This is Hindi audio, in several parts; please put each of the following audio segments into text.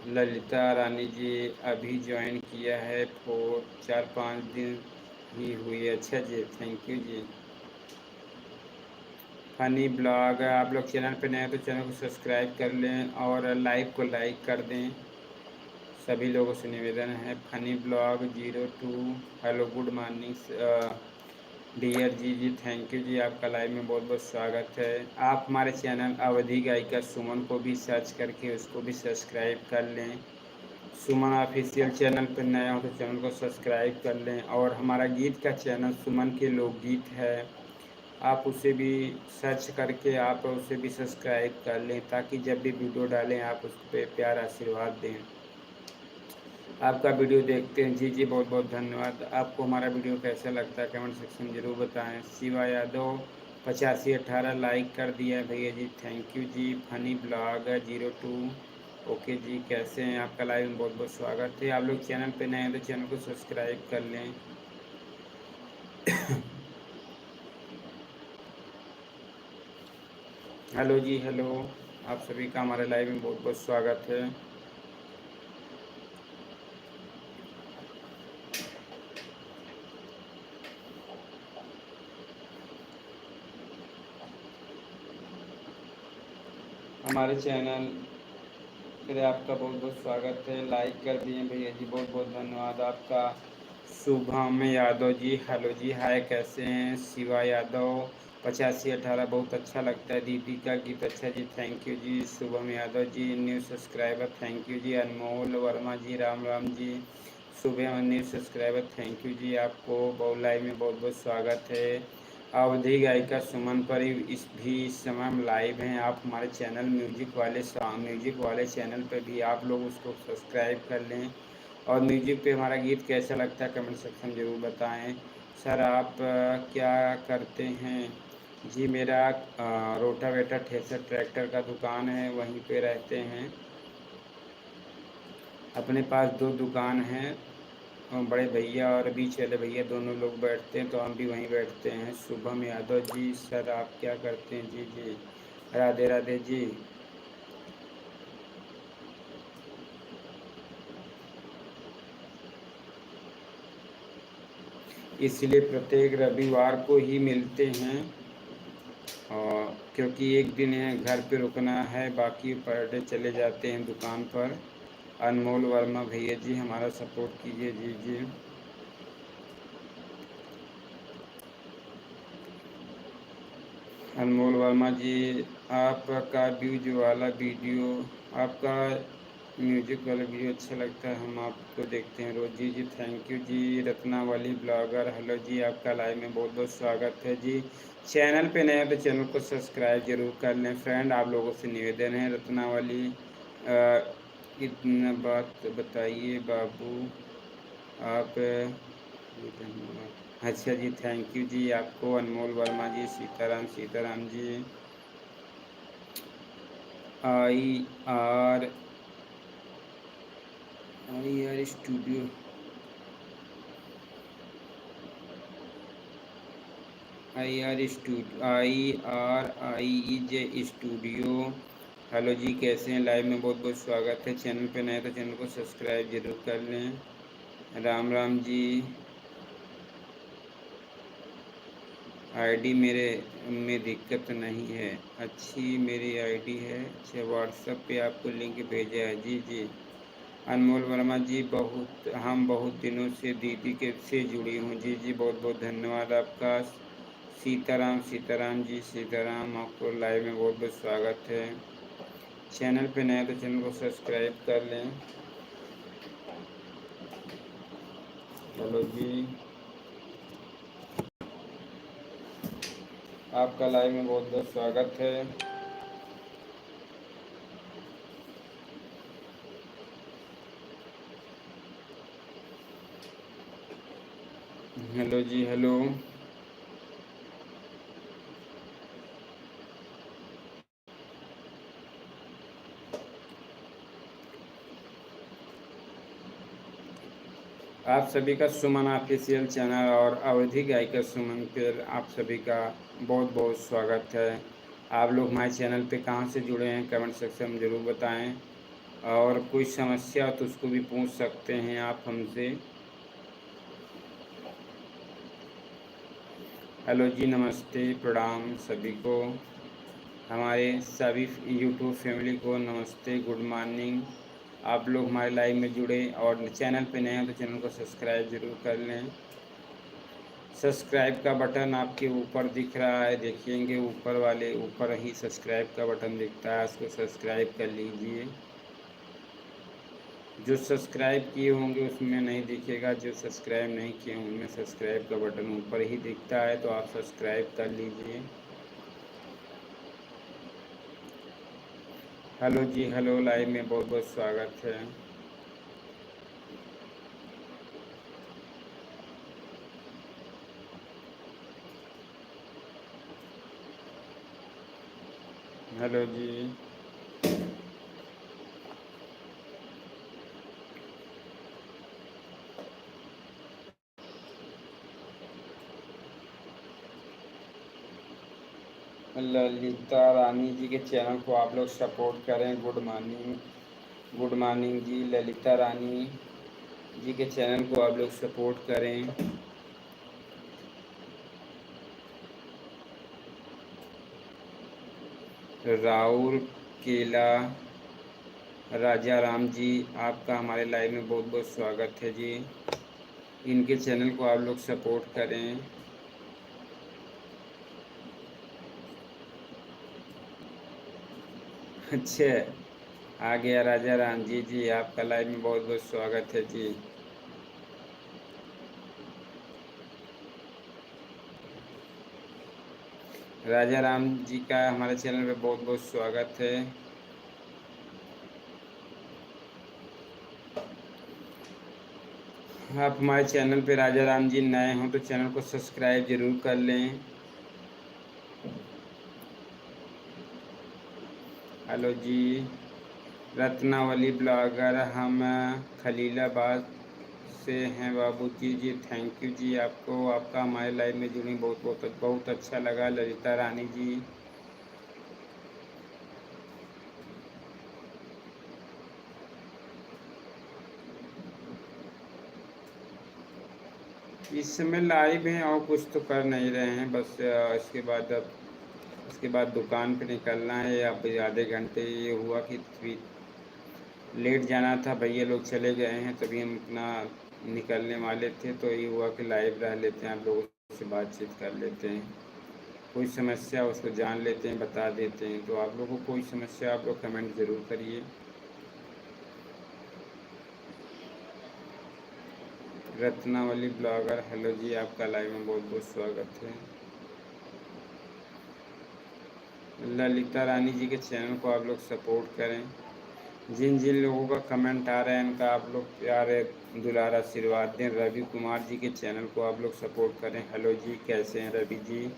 ललिता रानी जी अभी ज्वाइन किया है, 4-5 दिन ही हुई। अच्छा जी, थैंक यू जी। फनी ब्लॉग, आप लोग चैनल पे नए हैं तो चैनल को सब्सक्राइब कर लें और लाइव को लाइक कर दें। सभी लोगों से निवेदन है। Funny blog 02, hello good morning dear जी, थैंक यू जी, आपका लाइव में बहुत बहुत स्वागत है। आप हमारे चैनल अवधि गायिका सुमन को भी सर्च करके उसको भी सब्सक्राइब कर लें। सुमन ऑफिशियल चैनल पर नया हो तो चैनल को सब्सक्राइब कर लें। और हमारा गीत का चैनल सुमन के लोकगीत है, आप उसे भी सर्च करके आप उसे भी सब्सक्राइब कर लें, ताकि जब भी वीडियो डालें आप उस पर प्यार आशीर्वाद दें। आपका वीडियो देखते हैं जी, बहुत बहुत धन्यवाद। आपको हमारा वीडियो कैसा लगता है कमेंट सेक्शन में ज़रूर बताएं। शिवा यादव 8518 लाइक कर दिया है भैया जी, थैंक यू जी। फनी ब्लॉग 02, ओके जी, कैसे हैं? आपका लाइव में बहुत बहुत स्वागत है। आप लोग चैनल पे नए हैं तो चैनल को सब्सक्राइब कर लें। हेलो जी, हेलो, आप सभी का हमारे लाइव में बहुत बहुत स्वागत है। हमारे चैनल पे आपका बहुत बहुत स्वागत है। लाइक कर दिए भैया जी, बहुत बहुत धन्यवाद आपका। शुभम यादव जी, हेलो जी, हाय, कैसे हैं? शिवा यादव 8518, बहुत अच्छा लगता है दीदी का गीत, अच्छा जी, थैंक यू जी। Shubham Yadav ji new subscriber, thank you जी। अनमोल वर्मा जी, राम राम जी, Shubham new subscriber, thank you जी। आपको बहुत लाइव में बहुत बहुत स्वागत है। अवधि गायिका सुमन पर इस समय हम लाइव हैं। आप हमारे चैनल म्यूजिक वाले चैनल पे भी आप लोग उसको सब्सक्राइब कर लें। और म्यूजिक पे हमारा गीत कैसा लगता है कमेंट सेक्शन ज़रूर बताएं। सर आप क्या करते हैं? जी मेरा रोटावेटर थ्रेसर ट्रैक्टर का दुकान है, वहीं पे रहते हैं। अपने पास 2 दुकान हैं, बड़े भैया और बीच वाले भैया दोनों लोग बैठते हैं, तो हम भी वहीं बैठते हैं। शुभम यादव जी, सर आप क्या करते हैं? जी जी, राधे राधे जी। इसलिए प्रत्येक रविवार को ही मिलते हैं, और क्योंकि एक दिन है घर पे रुकना है, बाकी पर डे चले जाते हैं दुकान पर। अनमोल वर्मा भैया जी हमारा सपोर्ट कीजिए, जी जी। अनमोल वर्मा जी, आपका व्यूज वाला वीडियो, आपका म्यूजिक वाला वीडियो अच्छा लगता है, हम आपको देखते हैं रोज, जी जी, थैंक यू जी। रत्नावली ब्लॉगर, हेलो जी, आपका लाइव में बहुत बहुत स्वागत है जी। चैनल पे नए हैं तो चैनल को सब्सक्राइब जरूर कर लें फ्रेंड, आप लोगों से निवेदन है। रत्नावली इतना बात बताइए बाबू आप, जी धन्यवाद। अच्छा जी, थैंक यू जी आपको। अनमोल वर्मा जी, सीताराम सीताराम जी। I R I R studio, IRIJ studio, hello जी, कैसे हैं? लाइव में बहुत बहुत स्वागत है। चैनल पे नए तो चैनल को सब्सक्राइब जरूर कर लें। राम राम जी। आईडी मेरे में दिक्कत नहीं है, अच्छी मेरी आईडी है। अच्छा, व्हाट्सएप पे आपको लिंक भेजा है, जी जी। अनमोल वर्मा जी, बहुत दिनों से दीदी के से जुड़ी हूँ, जी जी, बहुत बहुत धन्यवाद आपका। सीताराम सीताराम जी, सीताराम, आपको लाइव में बहुत बहुत स्वागत है। चैनल पे नए तो चैनल को सब्सक्राइब कर लें। चलो जी, आपका लाइव में बहुत बहुत स्वागत है। हेलो जी, हेलो, आप सभी का सुमन ऑफिशियल चैनल और अवधि गायिका सुमन पर आप सभी का बहुत बहुत स्वागत है। आप लोग हमारे चैनल पे कहाँ से जुड़े हैं कमेंट सेक्शन में ज़रूर बताएं। और कोई समस्या तो उसको भी पूछ सकते हैं आप हमसे। हेलो जी, नमस्ते, प्रणाम सभी को, हमारे सभी यूट्यूब फैमिली को नमस्ते, गुड मॉर्निंग। आप लोग हमारे लाइव में जुड़े और चैनल पे नए हैं तो चैनल को सब्सक्राइब ज़रूर कर लें। सब्सक्राइब का बटन आपके ऊपर दिख रहा है, देखेंगे ऊपर वाले ऊपर ही सब्सक्राइब का बटन दिखता है, उसको सब्सक्राइब कर लीजिए। जो सब्सक्राइब किए होंगे उसमें नहीं दिखेगा, जो सब्सक्राइब नहीं किए उनमें सब्सक्राइब का बटन ऊपर ही दिखता है, तो आप सब्सक्राइब कर लीजिए। हेलो जी, हेलो, लाइव में बहुत बहुत स्वागत है। हेलो जी, ललिता रानी जी के चैनल को आप लोग सपोर्ट करें। गुड मॉर्निंग, गुड मॉर्निंग जी, ललिता रानी जी के चैनल को आप लोग सपोर्ट करें। राहुल केला राजा राम जी, आपका हमारे लाइव में बहुत बहुत स्वागत है जी। इनके चैनल को आप लोग सपोर्ट करें। अच्छा, आ गया राजा राम जी, जी आपका लाइव में बहुत बहुत स्वागत है जी। राजा राम जी का हमारे चैनल पे बहुत बहुत स्वागत है। आप हमारे चैनल पे राजा राम जी नए हों तो चैनल को सब्सक्राइब जरूर कर लें। हेलो जी, रत्नावली ब्लॉगर, हम खलीलाबाद से हैं बाबू जी, जी थैंक यू जी, आपको, आपका हमारे लाइव में जुड़ी बहुत बहुत बहुत अच्छा लगा। ललिता रानी जी, इस समय लाइव हैं और कुछ तो कर नहीं रहे हैं, बस इसके बाद अब उसके बाद दुकान पे निकलना है। अब आधे घंटे ये हुआ कि लेट जाना था, भैया लोग चले गए हैं, तभी हम अपना निकलने वाले थे, तो ये हुआ कि लाइव रह लेते हैं, आप लोगों से बातचीत कर लेते हैं, कोई समस्या उसको जान लेते हैं, बता देते हैं। तो आप लोगों को कोई समस्या आप लोग कमेंट ज़रूर करिए। रत्नावली ब्लॉगर, हेलो जी, आपका लाइव में बहुत बहुत स्वागत है। ललिता रानी जी के चैनल को आप लोग सपोर्ट करें। जिन जिन लोगों का कमेंट आ रहा है उनका आप लोग प्यार दुलार आशीर्वाद दें। रवि कुमार जी के चैनल को आप लोग सपोर्ट करें। हेलो जी, कैसे हैं रवि जी,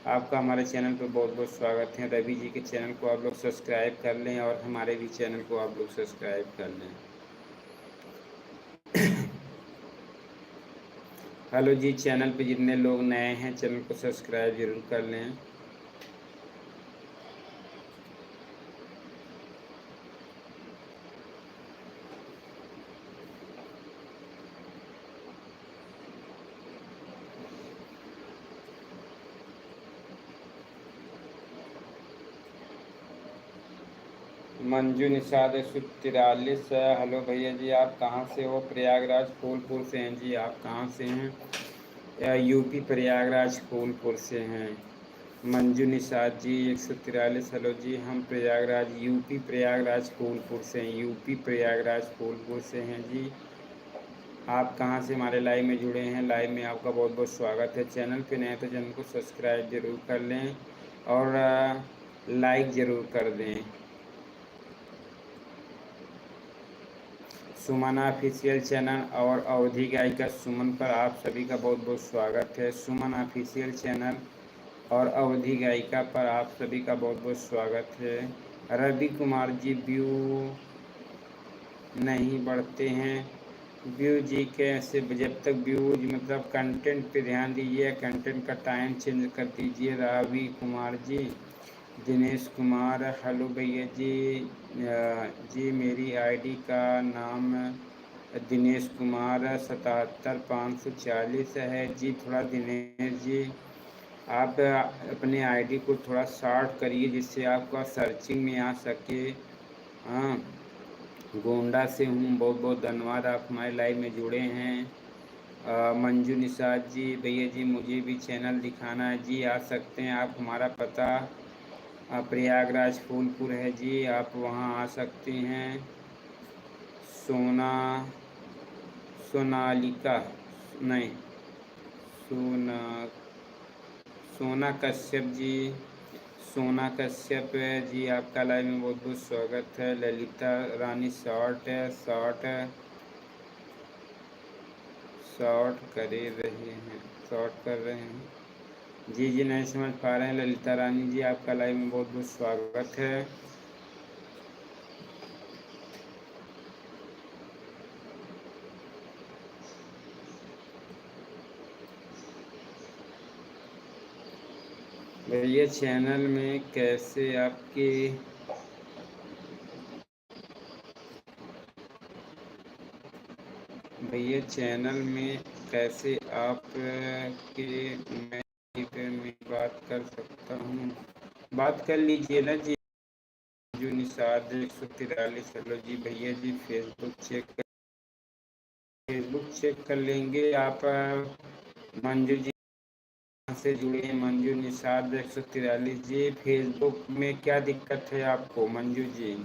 आपका हमारे चैनल पर बहुत बहुत स्वागत है। रवि जी के चैनल को आप लोग सब्सक्राइब कर लें और हमारे भी चैनल को आप लोग सब्सक्राइब कर लें। हेलो जी, चैनल पे जितने लोग नए हैं चैनल को सब्सक्राइब जरूर कर लें। मंजू निषाद 143, हेलो भैया जी, आप कहाँ से हो? प्रयागराज फूलपुर से हैं जी, आप कहाँ से हैं? यूपी प्रयागराज फूलपुर से हैं। मंजू निषाद जी 143, हेलो जी, हम प्रयागराज यूपी प्रयागराज फूलपुर से हैं, यूपी प्रयागराज फूलपुर से हैं जी। आप कहाँ से हमारे लाइव में जुड़े हैं? लाइव में आपका बहुत बहुत स्वागत है। चैनल पे नए तो चैनल को सब्सक्राइब जरूर कर लें और लाइक ज़रूर कर दें। सुमन ऑफिशियल चैनल और अवधि गायिका सुमन पर आप सभी का बहुत बहुत स्वागत है। सुमन ऑफिशियल चैनल और अवधि गायिका पर आप सभी का बहुत बहुत स्वागत है। रवि कुमार जी, व्यू नहीं बढ़ते हैं, व्यू जी कैसे? जब तक व्यूज मतलब कंटेंट पे ध्यान दीजिए, कंटेंट का टाइम चेंज कर दीजिए रवि कुमार जी। दिनेश कुमार, हेलो भैया जी। जी मेरी आईडी का नाम दिनेश कुमार 77 540 है जी। थोड़ा दिनेश जी आप अपने आईडी को थोड़ा शॉर्ट करिए जिससे आपका सर्चिंग में आ सके। हाँ, गोंडा से हूँ। बहुत बहुत धन्यवाद, आप हमारे लाइव में जुड़े हैं। मंजू निषाद जी, भैया जी मुझे भी चैनल दिखाना है जी। आ सकते हैं आप, हमारा पता प्रयागराज फूलपुर है जी, आप वहाँ आ सकते हैं। सोना सोनालिका नहीं सोना सोना कश्यप जी, सोना कश्यप जी आपका लाइव में बहुत बहुत स्वागत है। ललिता रानी शॉर्ट शॉर्ट शॉर्ट कर रहे हैं, शॉर्ट कर रहे हैं जी। जी नहीं समझ पा रहे हैं ललिता रानी जी, आपका लाइव में बहुत बहुत स्वागत है। भैया चैनल में कैसे आपके भैया चैनल में कैसे आप के मैं में बात कर सकता हूँ? बात कर लीजिए ना जी। जो निषाद 143, हेलो जी भैया जी। फेसबुक चेक कर लेंगे आप। मंजू जी से जुड़े हैं, मंजू निषाद 143 जी। फेसबुक में क्या दिक्कत है आपको मंजू जी?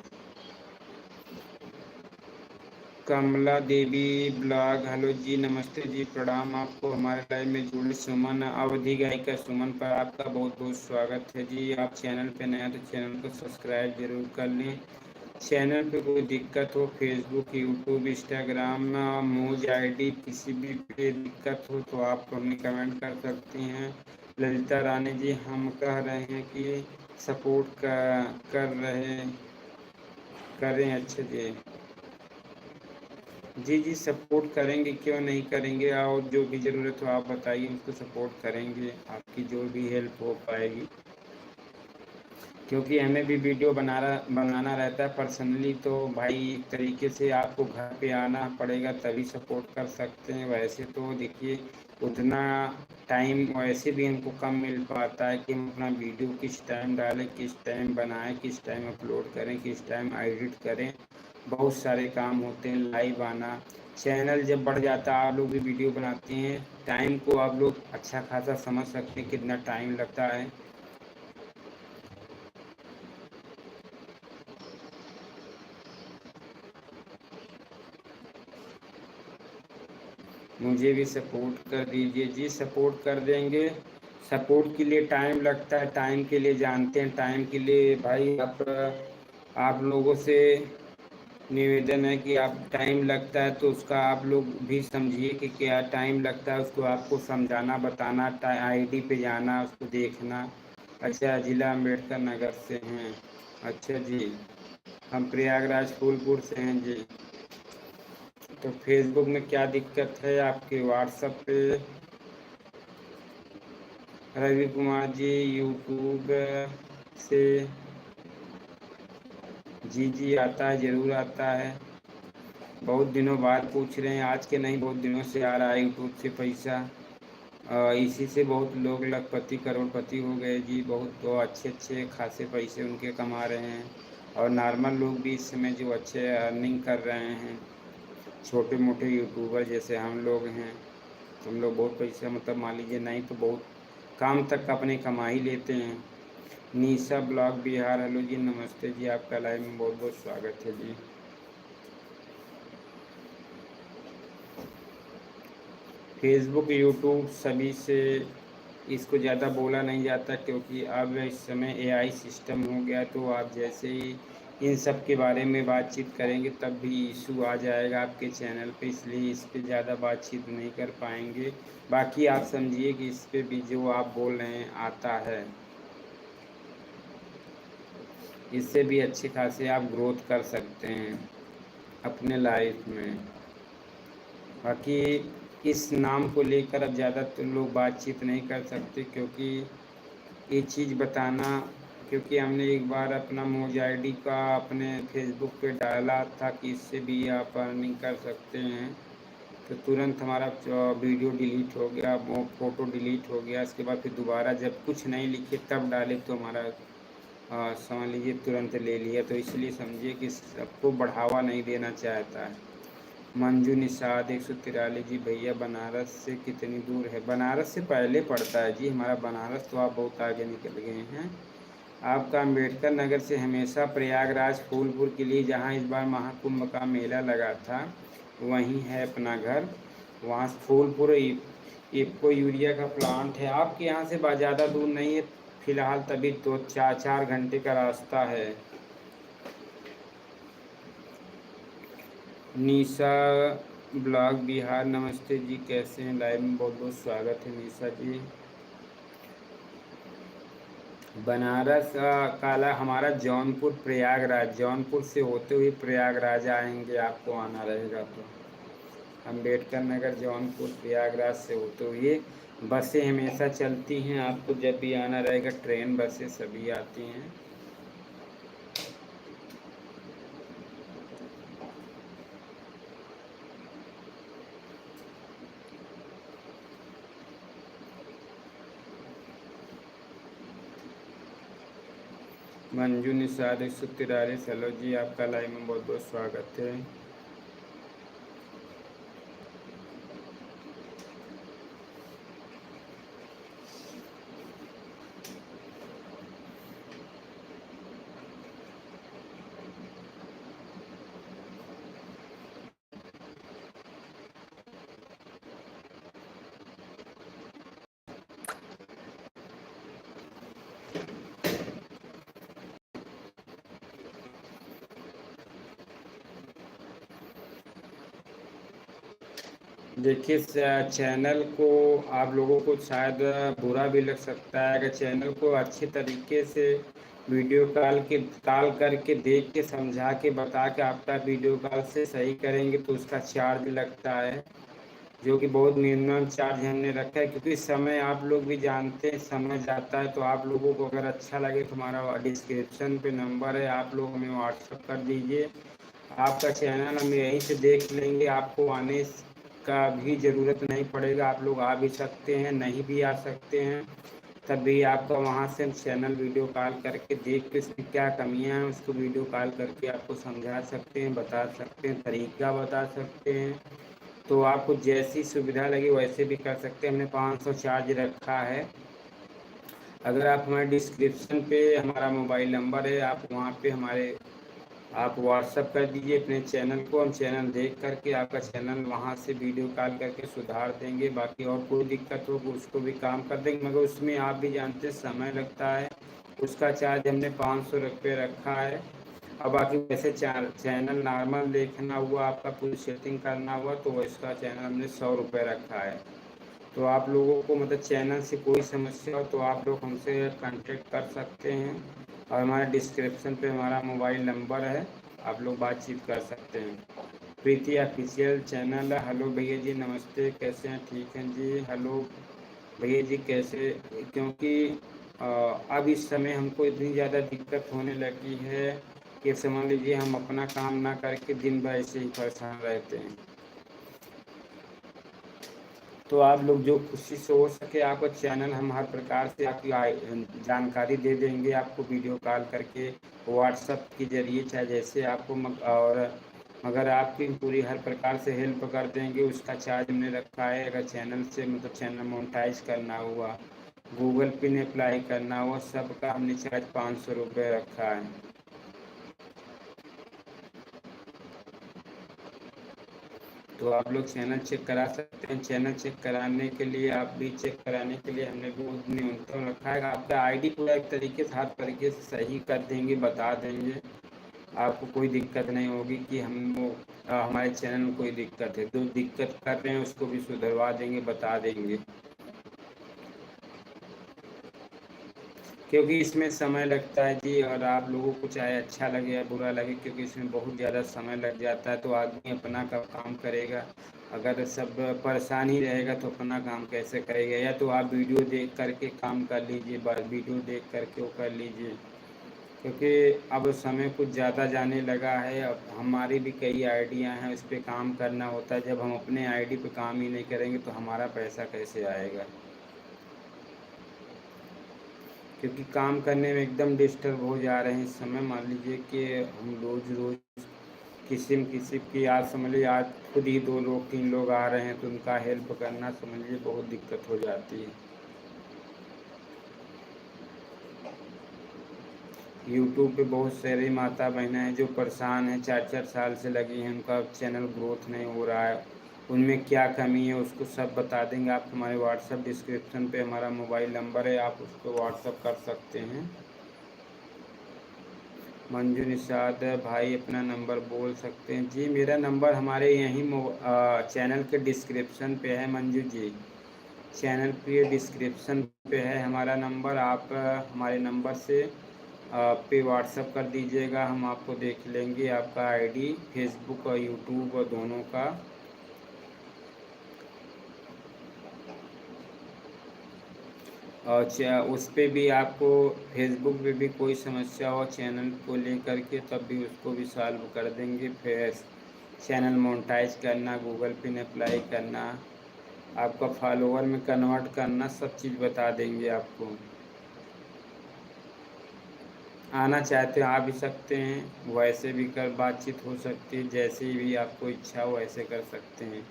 कमला देवी ब्लॉग, हेलो जी, नमस्ते जी, प्रणाम आपको। हमारे लाइव में जुड़े सुमन अवधि गायिका सुमन पर आपका बहुत बहुत स्वागत है जी। आप चैनल पे नए हैं तो चैनल को सब्सक्राइब जरूर कर लें। चैनल पे कोई दिक्कत हो, फेसबुक यूट्यूब इंस्टाग्राम मूज आईडी किसी भी पे दिक्कत हो तो आप हमें कमेंट कर सकते हैं। ललिता रानी जी हम कह रहे हैं कि सपोर्ट करें। अच्छे जी। जी जी सपोर्ट करेंगे, क्यों नहीं करेंगे। और जो भी ज़रूरत हो आप बताइए, उसको सपोर्ट करेंगे, आपकी जो भी हेल्प हो पाएगी। क्योंकि हमें भी वीडियो बनाना रहता है पर्सनली, तो भाई एक तरीके से आपको घर पे आना पड़ेगा तभी सपोर्ट कर सकते हैं। वैसे तो देखिए उतना टाइम वैसे भी हमको कम मिल पाता है कि हम अपना वीडियो किस टाइम डालें, किस टाइम बनाएं, किस टाइम अपलोड करें, किस टाइम एडिट करें। बहुत सारे काम होते हैं, लाइव आना। चैनल जब बढ़ जाता है, आप लोग भी वीडियो बनाते हैं, टाइम को आप लोग अच्छा खासा समझ सकते हैं कितना टाइम लगता है। मुझे भी सपोर्ट कर दीजिए जी, सपोर्ट कर देंगे। सपोर्ट के लिए टाइम लगता है, टाइम के लिए जानते हैं, टाइम के लिए भाई आप लोगों से निवेदन है कि आप टाइम लगता है तो उसका आप लोग भी समझिए कि क्या टाइम लगता है, उसको आपको समझाना बताना, आईडी पे जाना, उसको देखना। अच्छा, जिला अम्बेडकर नगर से हैं? अच्छा जी, हम प्रयागराज फूलपुर से हैं जी। तो फेसबुक में क्या दिक्कत है आपके? व्हाट्सएप पे रवि कुमार जी, यूट्यूब से जी जी आता है, ज़रूर आता है। बहुत दिनों बाद पूछ रहे हैं, आज के नहीं बहुत दिनों से आ रहा है यूट्यूब से पैसा। इसी से बहुत लोग लखपति करोड़पति हो गए जी। बहुत तो अच्छे अच्छे खासे पैसे उनके कमा रहे हैं। और नॉर्मल लोग भी इस समय जो अच्छे अर्निंग कर रहे हैं, छोटे मोटे यूट्यूबर जैसे हम लोग हैं, तो हम लोग बहुत पैसा मतलब मान लीजिए नहीं तो बहुत काम तक अपने कमा ही लेते हैं। निशा ब्लॉग बिहार, हेलो जी, नमस्ते जी, आपका लाइव में बहुत बहुत स्वागत है जी। फेसबुक यूट्यूब सभी से इसको ज़्यादा बोला नहीं जाता, क्योंकि अब इस समय एआई सिस्टम हो गया, तो आप जैसे ही इन सब के बारे में बातचीत करेंगे तब भी इशू आ जाएगा आपके चैनल पे, इसलिए इस पे ज़्यादा बातचीत नहीं कर पाएंगे। बाकी आप समझिए कि इस पे भी जो आप बोल रहे हैं आता है, इससे भी अच्छे खासे आप ग्रोथ कर सकते हैं अपने लाइफ में। बाकी इस नाम को लेकर अब ज़्यादा तो लोग बातचीत नहीं कर सकते, क्योंकि ये चीज़ बताना क्योंकि हमने एक बार अपना मौज आईडी का अपने फेसबुक पे डाला था कि इससे भी आप अर्निंग कर सकते हैं, तो तुरंत हमारा वीडियो डिलीट हो गया, वो फ़ोटो डिलीट हो गया। इसके बाद फिर दोबारा जब कुछ नहीं लिखे तब डाले तो हमारा समझ लीजिए तुरंत ले लिया। तो इसलिए समझिए कि सबको बढ़ावा नहीं देना चाहता है। मंजू निषाद 143 जी, भैया बनारस से कितनी दूर है? बनारस से पहले पड़ता है जी हमारा बनारस, तो आप बहुत आगे निकल गए हैं। आपका अम्बेडकर नगर से हमेशा प्रयागराज फूलपुर के लिए, जहाँ इस बार महाकुंभ का मेला लगा था वहीं है अपना घर। वहाँ फूलपुर इफ्को यूरिया का प्लांट है। आपके यहाँ से ज़्यादा दूर नहीं है फिलहाल, तभी तो 4 घंटे का रास्ता है। निशा ब्लॉग बिहार, नमस्ते जी, कैसे हैं? लाइव में बहुत बहुत स्वागत है निशा जी। बनारस काला हमारा जौनपुर प्रयागराज, जौनपुर से होते हुए प्रयागराज आएंगे, आपको आना रहेगा तो। अम्बेडकर नगर जौनपुर प्रयागराज से होते हुए बसें हमेशा चलती हैं, आपको जब भी आना रहेगा ट्रेन बसें सभी आती हैं। मंजू निषाद 143, हेलो जी, आपका लाइव में बहुत बहुत स्वागत है। देखिए चैनल को आप लोगों को शायद बुरा भी लग सकता है, अगर चैनल को अच्छे तरीके से वीडियो कॉल करके देख के समझा के बता के आपका वीडियो कॉल से सही करेंगे तो उसका चार्ज लगता है, जो कि बहुत मिनिमम चार्ज हमने रखा है। क्योंकि समय आप लोग भी जानते हैं समय जाता है, तो आप लोगों को अगर अच्छा लगे तो हमारा डिस्क्रिप्शन पे नंबर है, आप लोग हमें व्हाट्सअप कर दीजिए। आपका चैनल हम यहीं से देख लेंगे, आपको आने का भी ज़रूरत नहीं पड़ेगा, आप लोग आ भी सकते हैं, नहीं भी आ सकते हैं, तब भी आपका वहाँ से हम चैनल वीडियो कॉल करके देख के उसकी क्या कमियां हैं उसको वीडियो कॉल करके आपको समझा सकते हैं, बता सकते हैं, तरीका बता सकते हैं। तो आपको जैसी सुविधा लगे वैसे भी कर सकते हैं। हमने 500 चार्ज रखा है। अगर आप हमारे डिस्क्रिप्शन पे हमारा मोबाइल नंबर है, आप वहाँ पे हमारे आप व्हाट्सअप कर दीजिए अपने चैनल को, हम चैनल देख करके आपका चैनल वहाँ से वीडियो कॉल करके सुधार देंगे। बाकी और कोई दिक्कत हो तो उसको भी काम कर देंगे, मगर उसमें आप भी जानते हैं समय लगता है। उसका चार्ज हमने 500 रुपये रखा है। और बाकी वैसे चैनल नॉर्मल देखना हुआ, आपका पूरी सेटिंग करना हुआ, तो इसका चैनल हमने 100 रुपये रखा है। तो आप लोगों को मतलब चैनल से कोई समस्या हो तो आप लोग हमसे कांटेक्ट कर सकते हैं, और हमारे डिस्क्रिप्शन पे हमारा मोबाइल नंबर है, आप लोग बातचीत कर सकते हैं। प्रीति ऑफिशियल चैनल, हेलो भैया जी, नमस्ते, कैसे हैं? ठीक हैं जी। हेलो भैया जी, कैसे? क्योंकि अब इस समय हमको इतनी ज़्यादा दिक्कत होने लगी है कि समझ लीजिए हम अपना काम ना करके दिन भर ऐसे ही परेशान रहते हैं। तो आप लोग जो खुशी से हो सके आपका चैनल हम हर प्रकार से आपकी जानकारी दे देंगे, आपको वीडियो कॉल करके व्हाट्सअप के ज़रिए, चाहे जैसे आपको और मगर आपकी पूरी हर प्रकार से हेल्प कर देंगे। उसका चार्ज हमने रखा है, अगर चैनल से मतलब चैनल मोनेटाइज करना हुआ, गूगल पिन अप्लाई करना हुआ, सबका हमने चार्ज 500 रुपये रखा है। तो आप लोग चैनल चेक करा सकते हैं। चैनल चेक कराने के लिए, आप भी चेक कराने के लिए हमने बहुत न्यूनतम रखा है। आपका आईडी पूरा एक तरीके से हर तरीके से सही कर देंगे, बता देंगे, आपको कोई दिक्कत नहीं होगी कि हमारे चैनल में कोई दिक्कत है। जो दिक्कत कर रहे हैं उसको भी सुधरवा देंगे, बता देंगे। क्योंकि इसमें समय लगता है जी, और आप लोगों को चाहे अच्छा लगे या बुरा लगे, क्योंकि इसमें बहुत ज़्यादा समय लग जाता है, तो आदमी अपना का काम करेगा। अगर सब परेशान ही रहेगा तो अपना काम कैसे करेगा? या तो आप वीडियो देख करके काम कर लीजिए, वीडियो देख करके वो कर लीजिए, क्योंकि अब समय कुछ ज़्यादा जाने लगा है। अब हमारी भी कई आइडिया हैं, उस पे काम करना होता है। जब हम अपने आईडी पे काम ही नहीं करेंगे तो हमारा पैसा कैसे आएगा? क्योंकि काम करने में एकदम डिस्टर्ब हो जा रहे हैं इस समय। मान लीजिए कि हम रोज़ रोज़ किसी न किसी की, आज समझ लीजिए आज खुद ही 2 लोग 3 लोग आ रहे हैं तो उनका हेल्प करना समझ लीजिए बहुत दिक्कत हो जाती है। यूट्यूब पे बहुत सारी माता बहनें हैं जो परेशान हैं, 4-4 साल से लगी हैं, उनका चैनल ग्रोथ नहीं हो रहा है। उनमें क्या कमी है उसको सब बता देंगे। आप हमारे व्हाट्सएप डिस्क्रिप्शन पे हमारा मोबाइल नंबर है, आप उस पर व्हाट्सएप कर सकते हैं। मंजू निषाद भाई अपना नंबर बोल सकते हैं जी? मेरा नंबर हमारे यहीं चैनल के डिस्क्रिप्शन पे है मंजू जी। चैनल पे डिस्क्रिप्शन पे है हमारा नंबर। आप हमारे नंबर से पे व्हाट्सअप कर दीजिएगा, हम आपको देख लेंगे आपका आईडी फेसबुक और यूट्यूब और दोनों का। और उस पे भी आपको फेसबुक पे भी कोई समस्या हो चैनल को लेकर के तब भी उसको भी सॉल्व कर देंगे। फिर चैनल मोनेटाइज करना, गूगल पिन अप्लाई करना, आपका फॉलोअर में कन्वर्ट करना, सब चीज़ बता देंगे आपको। आना चाहते हैं आ भी सकते हैं, वैसे भी कर बातचीत हो सकती है, जैसे भी आपको इच्छा हो वैसे कर सकते हैं।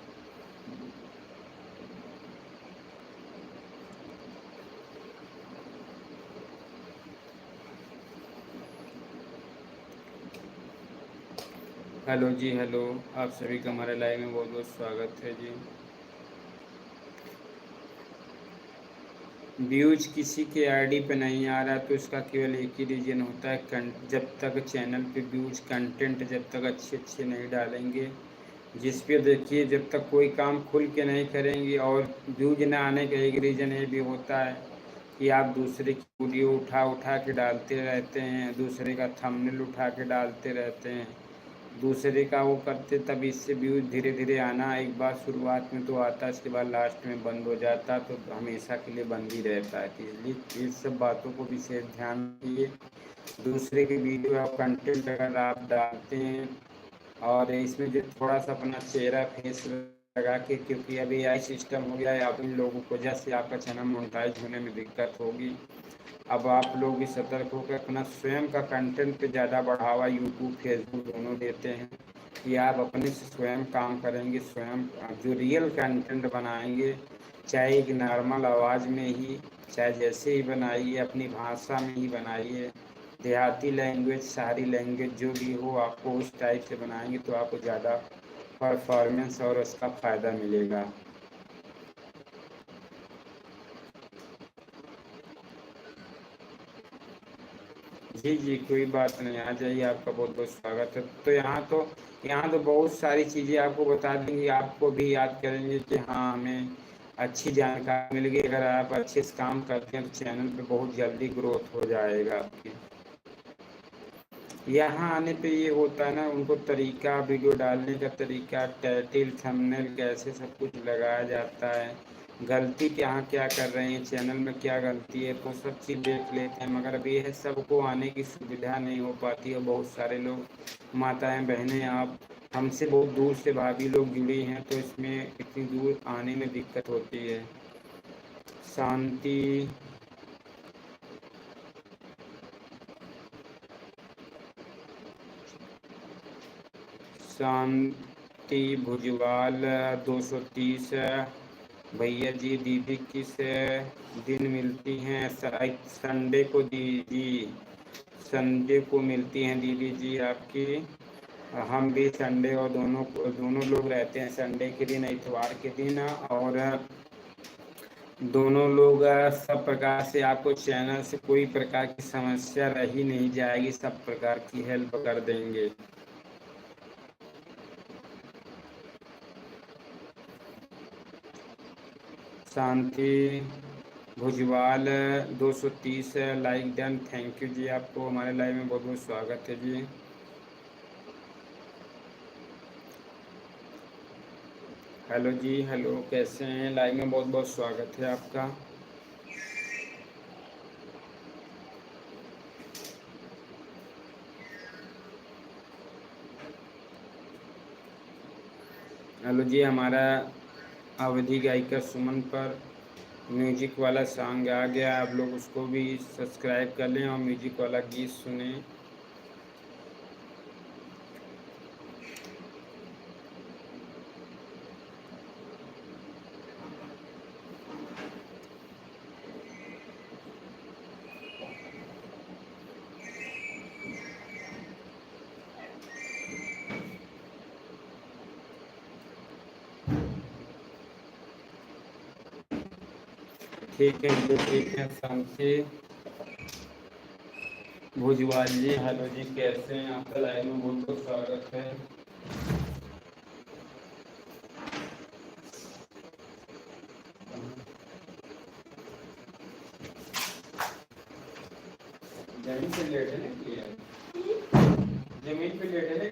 हेलो जी, हेलो। आप सभी का हमारे लाइव में बहुत बहुत स्वागत है जी। व्यूज किसी के आईडी पे नहीं आ रहा तो इसका केवल एक ही रीज़न होता है, जब तक चैनल पे व्यूज कंटेंट जब तक अच्छे अच्छे नहीं डालेंगे, जिस पे देखिए जब तक कोई काम खुल के नहीं करेंगे। और व्यूज ना आने का एक रीज़न ये भी होता है कि आप दूसरे की वीडियो उठा उठा के डालते रहते हैं, दूसरे का थंबनेल उठा के डालते रहते हैं, दूसरे का वो करते, तब इससे व्यूज धीरे धीरे आना एक बार शुरुआत में तो आता है, इसके बाद लास्ट में बंद हो जाता है, तो हमेशा के लिए बंद ही रहता है। तो इसलिए इस सब बातों को विशेष ध्यान दीजिए। दूसरे के वीडियो या कंटेंट अगर आप डालते हैं और इसमें जो थोड़ा सा अपना चेहरा फेस लगा के, क्योंकि अभी आई सिस्टम हो गया है, आप इन लोगों की वजह से आपका चैनल मोनेटाइज होने में दिक्कत होगी। अब आप लोग भी सतर्क होकर अपना स्वयं का कंटेंट पे ज़्यादा बढ़ावा यूट्यूब फेसबुक दोनों देते हैं कि आप अपने से स्वयं काम करेंगे, स्वयं जो रियल कंटेंट बनाएंगे, चाहे एक नॉर्मल आवाज़ में ही, चाहे जैसे ही बनाइए, अपनी भाषा में ही बनाइए, देहाती लैंग्वेज, शहरी लैंग्वेज जो भी हो, आपको उस टाइप से बनाएंगे तो आपको ज़्यादा परफॉर्मेंस और उसका फ़ायदा मिलेगा। जी जी, कोई बात नहीं, आ जाइए, आपका बहुत बहुत स्वागत है। तो यहाँ तो बहुत सारी चीज़ें आपको बता देंगे, आपको भी याद करेंगे कि हाँ हमें अच्छी जानकारी मिल गई। अगर आप अच्छे से काम करते हैं तो चैनल पे बहुत जल्दी ग्रोथ हो जाएगा आपकी। यहाँ आने पे ये होता है ना, उनको तरीका, वीडियो डालने का तरीका, टाइटल थंबनेल कैसे सब कुछ लगाया जाता है, गलती क्या क्या कर रहे हैं चैनल में, क्या गलती है, तो सब चीज़ देख लेते हैं। मगर अब ये है सबको आने की सुविधा नहीं हो पाती है। बहुत सारे लोग, माताएं बहनें, आप हमसे बहुत दूर से भाभी लोग जुड़ी हैं, तो इसमें इतनी दूर आने में दिक्कत होती है। शांति शांति भुजवाल 230 भैया जी। दीदी किस दिन मिलती हैं? संडे को दीदी, संडे को मिलती हैं दीदी जी आपकी। हम भी संडे और दोनों लोग रहते हैं संडे के दिन, इतवार के दिन। और दोनों लोग सब प्रकार से आपको चैनल से कोई प्रकार की समस्या रही नहीं जाएगी, सब प्रकार की हेल्प कर देंगे। शांति भुजवाल 230 लाइक डन, थैंक यू जी। आपको हमारे लाइव में बहुत बहुत स्वागत है जी। हेलो जी, हेलो, कैसे हैं? लाइव में बहुत बहुत स्वागत है आपका। हेलो जी, हमारा अवधि गायिका सुमन पर म्यूजिक वाला सॉन्ग आ गया, आप लोग उसको भी सब्सक्राइब कर लें और म्यूजिक वाला गीत सुने। ठीक है जी, ठीक है। शांति भुजवाल जी, हेलो जी, कैसे हैं? आपका लाइव में बहुत बहुत स्वागत है। जमीन पे लेटे ना, जमीन पे लेटे ना,